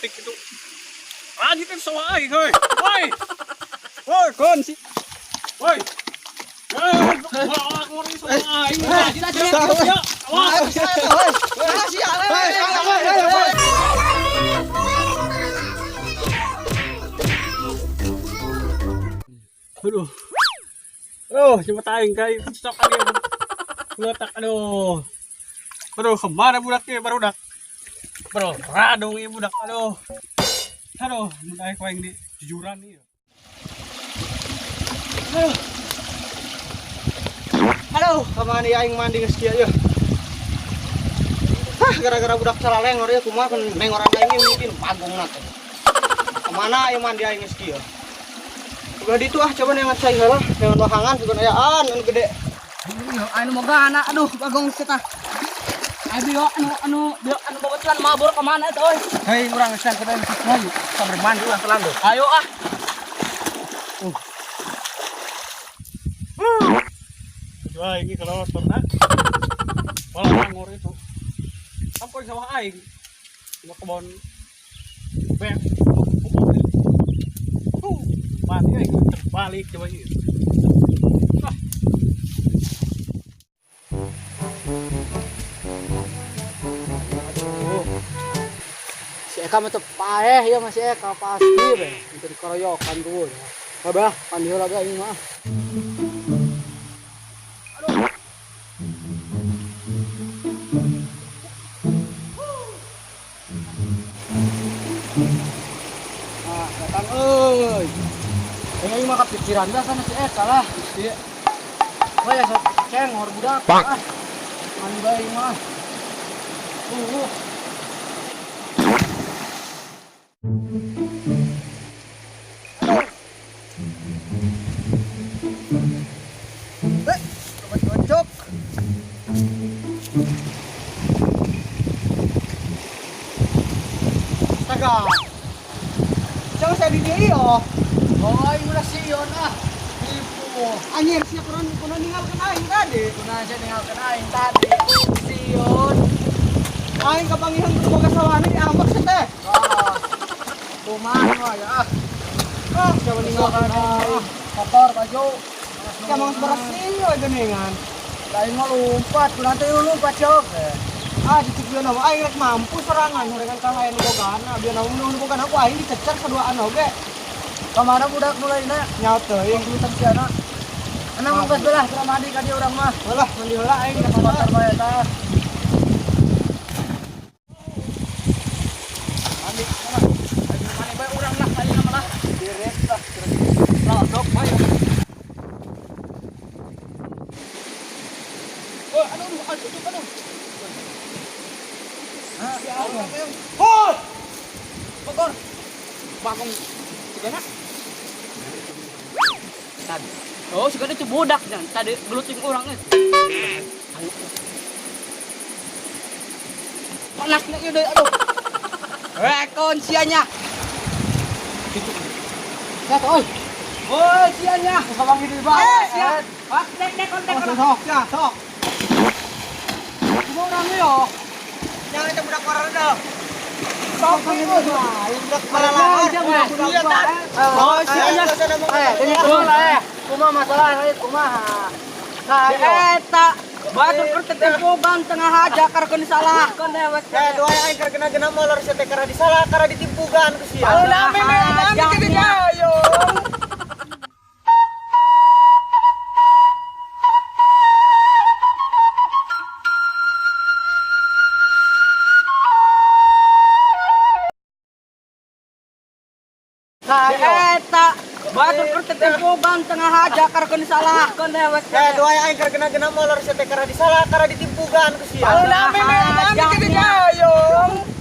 putik itu. Lanjutin sama aing, hoi. Hoi. Hoi, kon si. Hoi. Aduh. Aduh, cuma taing kayak cocok kali. Letak aduh. Aduh, kemana budaknya barudak? Bro, radung ini budak. Aduh. Aduh, mulai kau yang di jujuran nih. Aduh. Aduh, kemana aing mandi geus kieu ya. Hah, gara-gara budak salaleng ora kumaha kan neng orang aing mungkin pagungna teh. Kemana aing mandi aing geus kieu. Udah ditu coba nengat cai heula dengan bahangan sugan ayaan anu gede. Anu moga anak aduh bagong kita. Ayo anu bobotohan mabur ke mana itu euy? Hei, urang geus kada maju. Sabar mandi ulah selando. Ayo ah. Wah, ini kalau pernah. Malah ngor itu. Sampai sawah aing. Cuma kebon bek. Mati aing terbalik coba ini. Si Eka mah teu paeh ya Mas Eka pasti be. Untuk dikeroyokan tuh. Abah, pandi heula ga ini mah. Ah, datang euy. Ini mah kepikiran dah sana si Eka lah. Iya. Wah ya sok cengor budak. Ah. Mandi bae mah. Cocok. Taga. Jangan saya di dia yo. Oh, ini udah sion ah. Tipu. Anjir siap kuno ninggalkeun aing tadi. Kunaon aja ninggalkeun aing tadi. Sion. Aing kapangihan kudu boga sawane ambek teh. Ah. Kumaha ya ah. Ah, coba ninggalkeun aing. Kotor baju. Kamang bersih we geuningan. Lain mah lompat, nanti lompat jauh. Ah, dicik bieu nama aing rek mampu serangan dengan kalayan bogana. Bieu nama bogana ku aing dicecer saduaan oge. Kamana budak mulai Nyaut teuing. komputer si anak. Anak mah geus belah keur mandi ka dieu urang mah. Heula, mandi heula aing Kotor kotor bae tah. mandi sana. Aing mandi bae urang lah aing mah lah. Direk tah. Lodok bae. Oh, aduh. Ah, si Agung. Hoi! Kotor. Bakong sigana. Tadi. Oh, sigana itu budak jan. Tadi geluting urang geus. Ayo. Panasnya ieu deui aduh. Rekon sianya. Ya toh. Oh, sianya. Kabang di bae. Sia. Pak, dek kontek. Sok, ya, sok. Kumaha urang yo? Jangan itu budak orang dah. Sok itu. Budak malah budak. Oh, sianya. Ini kumaha ya? Kumaha masalah kumaha? Nah, eta batur pertetempogan tengah haja karkeun disalahkeun dewek. Doa aing keur kena molor teh karena disalah karena ditimpugan ku sia. Ulah meme jadi dayung. Nah, eta batur pertetempogan tengah haja karkeun disalahkeun dewek. Doa aing keur kena molor teh karena disalah karena ditimpugan ku sia. Ulah meme jadi dayung.